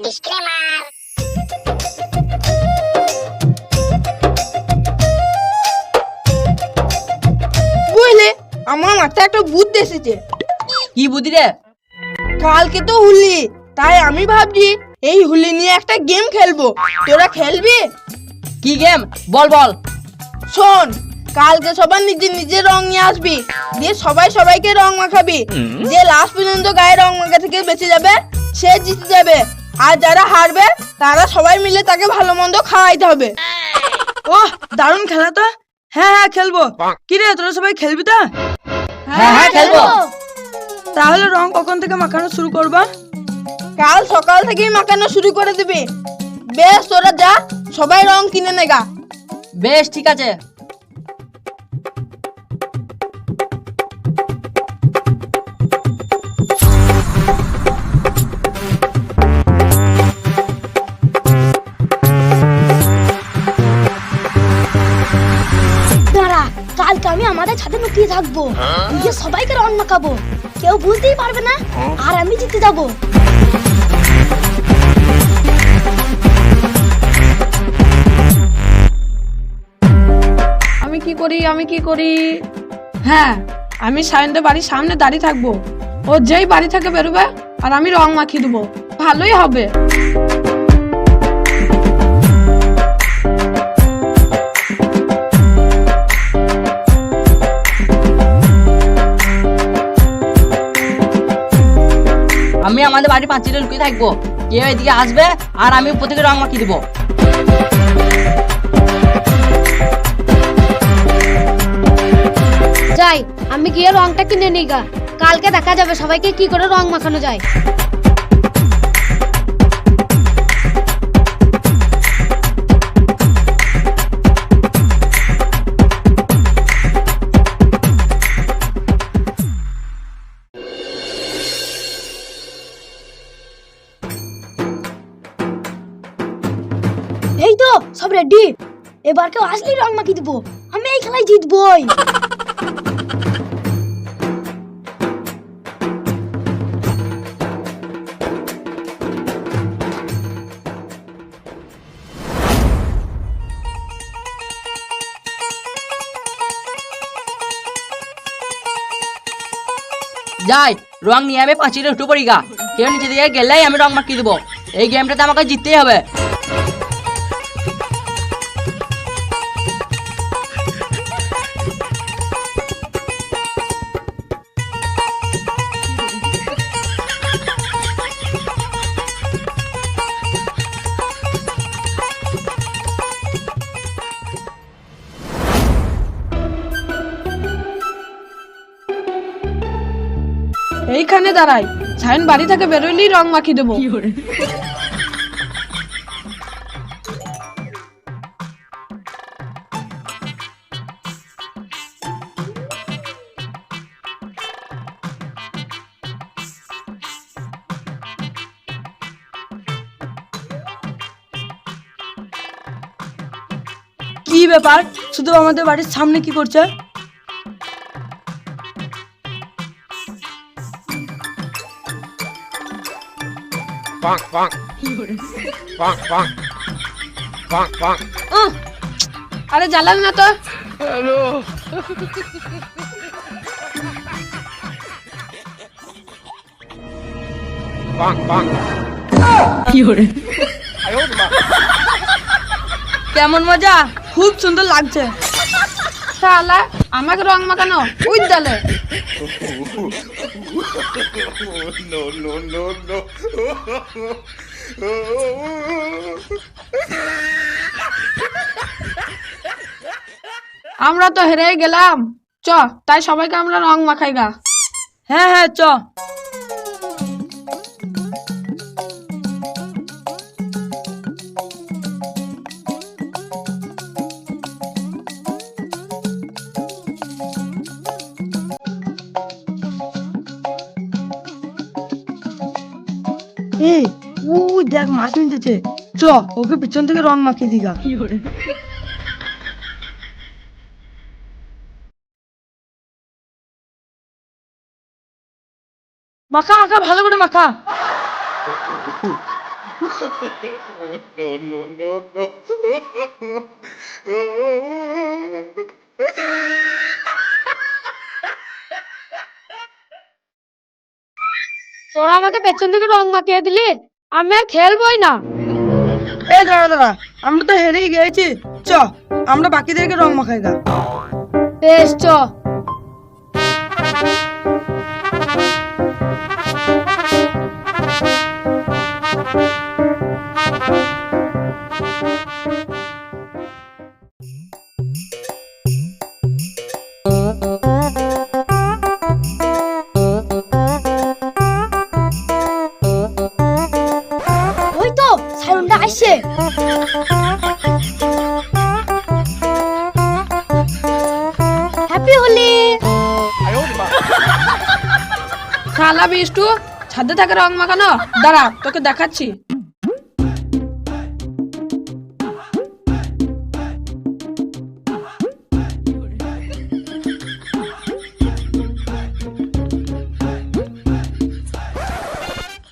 Disclaimer. বুঝলে, আমার মাথায় একটা বুদ্ধি এসেছে। কি বুদ্ধি রে? কালকে তো হোলি, তাই আমি ভাবছি এই হোলি নিয়ে একটা গেম খেলবো। তোরা খেলবি? কি গেম? বল বল। শোন, কালকে সবাই নিজের নিজের রং নিয়ে আসবি, দিয়ে সবাই সবাইকে রং মাখাবি। যে লাস্ট পর্যন্ত গায়ে রং মাখা থেকে বেঁচে যাবে সে জিতে যাবে, আর যারা হারবে তারা সবাই মিলে তাকে ভালো মন্দ খাওয়াইতে হবে। ওহ, দারুণ খেলা তো। হ্যাঁ হ্যাঁ খেলবো। কি রে, তোরা সবাই খেলবি তো? হ্যাঁ হ্যাঁ খেলবো। তাহলে রং কখন থেকে মাখানো শুরু করবা? কাল সকাল থেকেই মাখানো শুরু করে দিবি। বেশ, তোরা যা, সবাই রং কিনে নেগা। বেশ ঠিক আছে। দাঁড়া, কালকে আমি আমাদের ছাদে লুকিয়ে থাকবো, গিয়ে সবাইকে রং মাখাবো, কেউ বুঝতেই পারবে না, আর আমি জিতে যাবো। আমি কি করি? হ্যাঁ, আমি সায়নদের বাড়ির সামনে দাঁড়িয়ে থাকবো। ও যেই বাড়ি থেকে বেরোবে আর আমি রং মাখিয়ে দেবো, ভালোই হবে। আমি আমাদের বাড়ির পাঁচিলে লুকিয়ে থাকবো, কেউ এদিকে আসবে আর আমি উপর থেকে রং মাখিয়ে দেবো। যাই, আমি গিয়ে রংটা কিনে নিগা, কালকে দেখা যাবে সবাইকে কি করে রং মাখানো যায়। এই তো সব রেডি, এবার কেউ আসলেই রং মাখিয়ে দিব, আমি এই খেলায় জিতবই। যাই, রং নিয়ে আমি পাঁচিলে উঠে পড়ি গা, কেউ নিচে দিকে গেলেই আমি রং মাখিয়ে দেবো। এই গেমটাতে আমাকে জিততেই হবে। এইখানে দাঁড়াই, সায়ন বাড়ি থেকে বেরোলেই রং মাখিয়ে দেবো। কি ব্যাপার, শুধু আমাদের বাড়ির সামনে কি করছে? Bonk, bonk. Bonk, bonk. Bonk, bonk. আরে জ্বালান না তো। Hello. Bonk, bonk. কেমন মজা, খুব সুন্দর লাগছে। শালা, আমাকে রং মাখানো ওই দলে। No, no, no, no. আমরা তো হেরে গেলাম, চ তাই সবাইকে আমরা রং মাখাই গা। হ্যাঁ হ্যাঁ চ। এই, ও দেখ মাছ নিতেছে, চ ওকে পিছন থেকে রং মাখিয়ে দিগা। মাখা মাখা, ভালো করে মাখা। no, no, no. তোরা আমাকে পেছন থেকে রং মাখিয়ে দিলি, আমি আর খেলবই না। এই দাঁড়া দাঁড়া, আমরা তো হেরেই গেছি। চ, আমরা বাকিদেরকে রং মাখাই গা। বেশ চ। ওই তো সায়নটা আসছে। হ্যাপি হোলি। শালা বিষ্টু, ছাদে থাকে রং মাখানো। দাঁড়া, তোকে দেখাচ্ছি।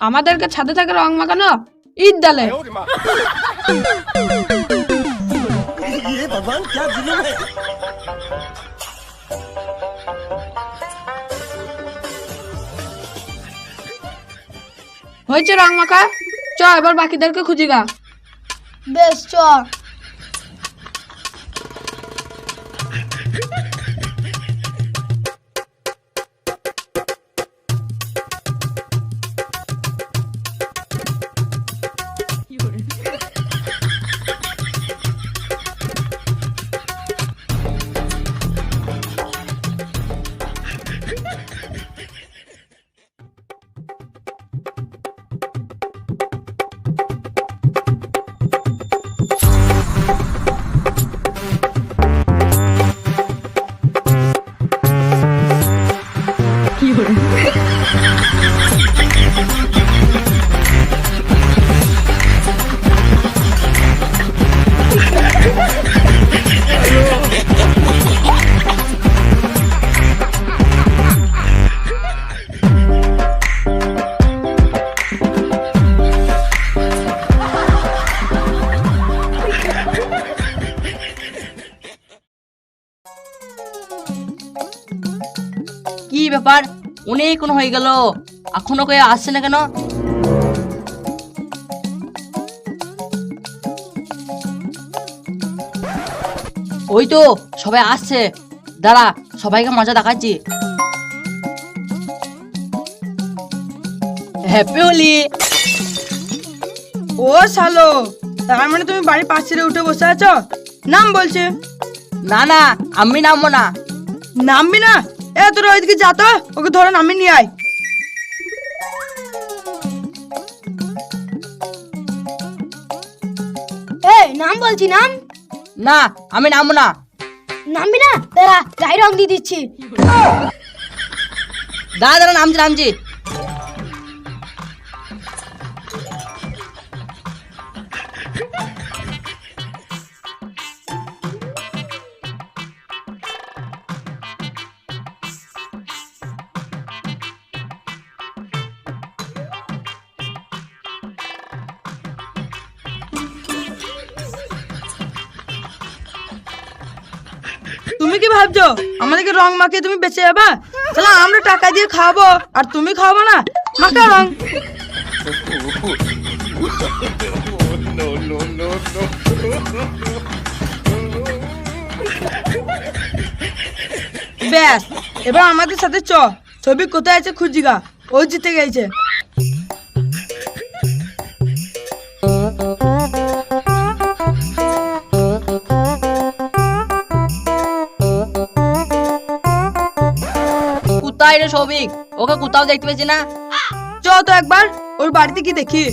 আমাদেরকে ছাদে থাকে রং মাখানো ঈদ ডালে। হয়েছে রং মাখা, চ এবার বাকিদেরকে খুঁজি গা। বেশ চ। কি ব্যাপার, অনেকক্ষণ হয়ে গেল, এখনো কেউ আসছে না কেন? ওই তো সবাই আসছে, দাঁড়া সবাইকে মজা দেখাচ্ছি। হ্যাপি হোলি। ও শালো, তার মানে তুমি বাড়ির পাশ ছেড়ে উঠে বসে আছো? নাম বলছে। না না, আমি নামবো না। নামবি না? এ তোরা ওইদিকে যা তো, ওকে ধরে নামিয়ে নিয়ে আয়। এই নাম বলছি, নাম। না, আমি নামবো না। নামবি না? দাঁড়া গায়ে রং দিয়ে দিচ্ছি। দাঁড়া দাঁড়া, নামছি নামছি। তুমি কি ভাবছো আমাদেরকে রং মাখিয়ে তুমি বেঁচে যাবা? তাহলে আমরা টাকা দিয়ে খাওয়াবো আর তুমি খাওয়াবো না? মাখা রং। No, no, no, no. ব্যাস, এবার আমাদের সাথে চ, ছবি কোথায় আছে খুঁজি গা। ও জিতে গেছে। কোথায় রে সৌভিক? ওকে কোথাও দেখতে পেয়েছি না। চ তো একবার ওর বাড়িতে কি দেখি।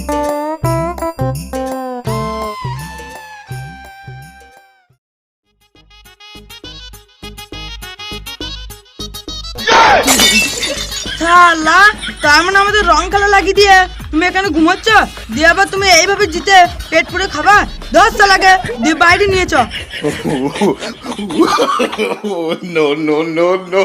শালা, তার মানে আমাদের রং খেলা লাগিয়ে দিয়ে তুমি এখানে ঘুমোচ্ছ, দিয়ে আবার তুমি এইভাবে জিতে পেট পুরে খাবা? 10 শালাকে দিয়ে বাইরে নিয়েছ। No, no, no, no.